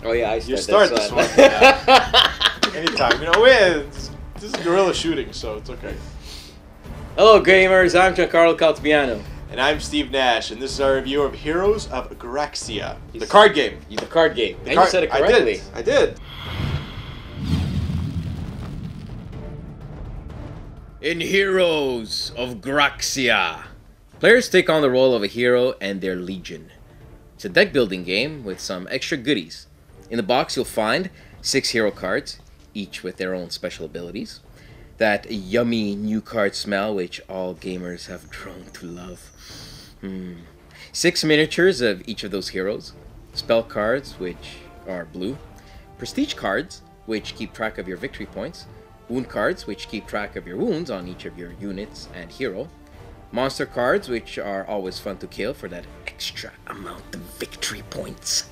Oh yeah, I You start start this this one. one. Yeah. Anytime. You know, this is guerrilla shooting, so it's okay. Hello gamers, I'm Giancarlo Caltabiano. And I'm Steve Nash, and this is our review of Heroes of Graxia, the card game. The card game. And you said it correctly. I did. In Heroes of Graxia, players take on the role of a hero and their legion. It's a deck building game with some extra goodies. In the box you'll find 6 hero cards, each with their own special abilities. That yummy new card smell which all gamers have grown to love. 6 miniatures of each of those heroes. Spell cards, which are blue. Prestige cards, which keep track of your victory points. Wound cards, which keep track of your wounds on each of your units and hero. Monster cards, which are always fun to kill for that extra amount of victory points.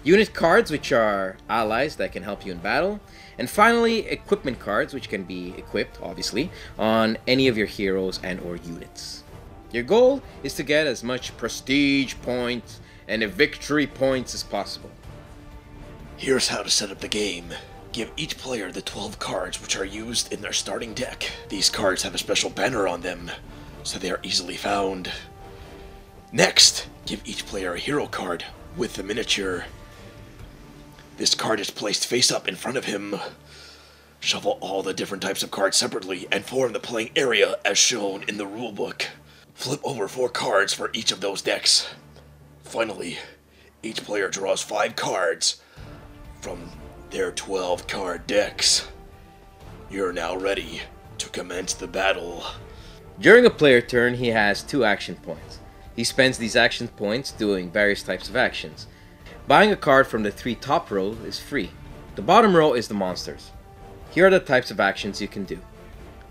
Unit cards, which are allies that can help you in battle. And finally, equipment cards, which can be equipped, obviously, on any of your heroes and or units. Your goal is to get as much prestige points and victory points as possible. Here's how to set up the game. Give each player the 12 cards which are used in their starting deck. These cards have a special banner on them, so they are easily found. Next, give each player a hero card with the miniature. This card is placed face up in front of him. Shuffle all the different types of cards separately and form the playing area as shown in the rulebook. Flip over 4 cards for each of those decks. Finally, each player draws 5 cards from their 12 card decks. You're now ready to commence the battle. During a player turn, he has 2 action points. He spends these action points doing various types of actions. Buying a card from the 3 top rows is free. The bottom row is the monsters. Here are the types of actions you can do.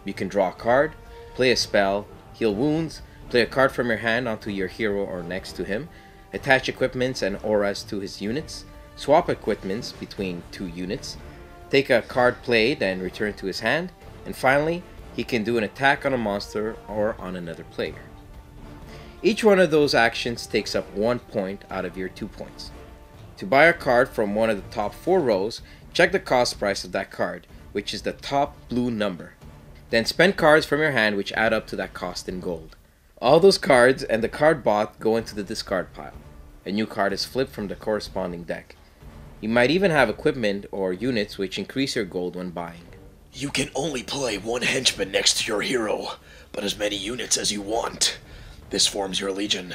You can draw a card, play a spell, heal wounds, play a card from your hand onto your hero or next to him, attach equipments and auras to his units, swap equipments between 2 units, take a card played and return to his hand, and finally, he can do an attack on a monster or on another player. Each one of those actions takes up 1 point out of your 2 points. To buy a card from one of the top 4 rows, check the cost price of that card, which is the top blue number. Then spend cards from your hand which add up to that cost in gold. All those cards and the card bought go into the discard pile. A new card is flipped from the corresponding deck. You might even have equipment or units which increase your gold when buying. You can only play 1 henchman next to your hero, but as many units as you want. This forms your legion.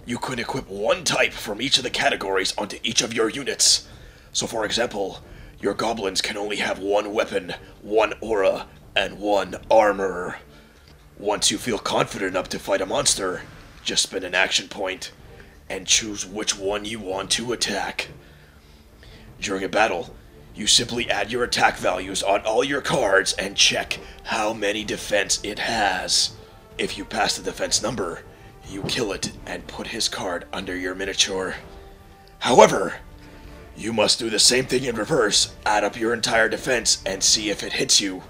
You can equip 1 type from each of the categories onto each of your units. So for example, your goblins can only have 1 weapon, 1 aura, and 1 armor. Once you feel confident enough to fight a monster, just spend an action point and choose which one you want to attack. During a battle, you simply add your attack values on all your cards and check how many defense it has. If you pass the defense number, you kill it and put his card under your miniature. However, you must do the same thing in reverse, add up your entire defense and see if it hits you.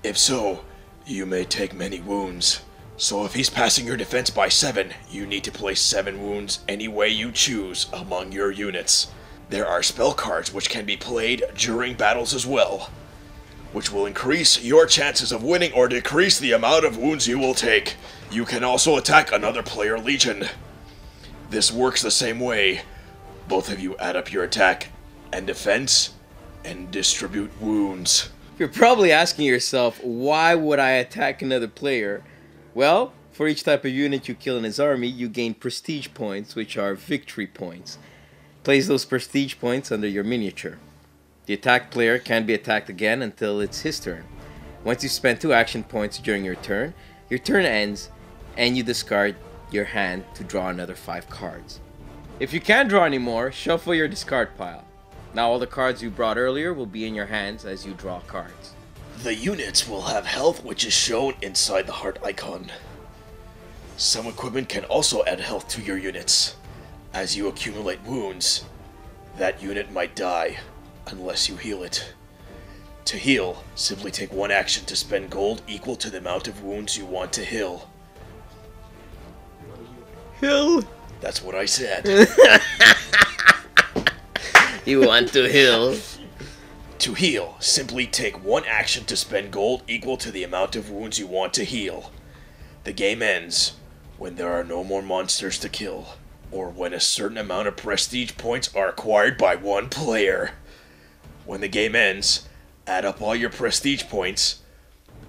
If so, you may take many wounds. So if he's passing your defense by 7, you need to place 7 wounds any way you choose among your units. There are spell cards which can be played during battles as well, which will increase your chances of winning or decrease the amount of wounds you will take. You can also attack another player legion. This works the same way. Both of you add up your attack and defense and distribute wounds. You're probably asking yourself, why would I attack another player? Well, for each type of unit you kill in his army, you gain prestige points, which are victory points. Place those prestige points under your miniature. The attacked player can't be attacked again until it's his turn. Once you spend 2 action points during your turn ends, and you discard your hand to draw another 5 cards. If you can't draw anymore, shuffle your discard pile. Now all the cards you brought earlier will be in your hands as you draw cards. The units will have health which is shown inside the heart icon. Some equipment can also add health to your units. As you accumulate wounds, that unit might die unless you heal it. To heal, simply take 1 action to spend gold equal to the amount of wounds you want to heal. Heal? That's what I said. You want to heal? To heal, simply take one action to spend gold equal to the amount of wounds you want to heal. The game ends when there are no more monsters to kill, or when a certain amount of prestige points are acquired by one player. When the game ends, add up all your prestige points,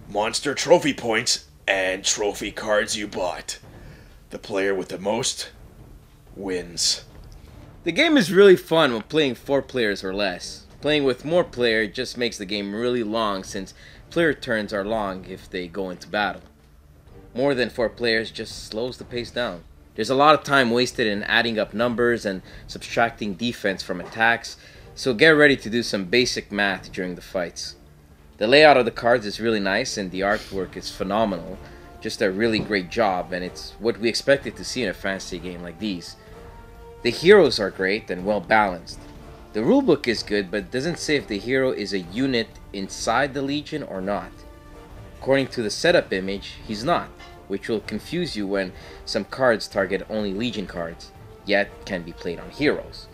monster trophy points, and trophy cards you bought. The player with the most wins. The game is really fun when playing 4 players or less. Playing with more players just makes the game really long since player turns are long if they go into battle. More than 4 players just slows the pace down. There's a lot of time wasted in adding up numbers and subtracting defense from attacks, so get ready to do some basic math during the fights. The layout of the cards is really nice and the artwork is phenomenal. Just a really great job, and it's what we expected to see in a fantasy game like these. The heroes are great and well balanced. The rulebook is good, but doesn't say if the hero is a unit inside the Legion or not. According to the setup image, he's not, which will confuse you when some cards target only Legion cards, yet can be played on heroes.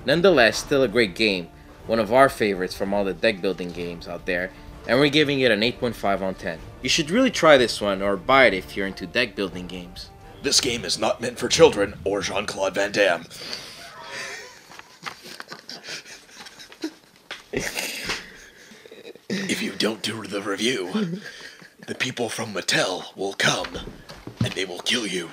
Nonetheless, still a great game, one of our favorites from all the deck building games out there, and we're giving it an 8.5 on 10. You should really try this one or buy it if you're into deck building games. This game is not meant for children or Jean-Claude Van Damme. If you don't do the review, the people from Mattel will come and they will kill you.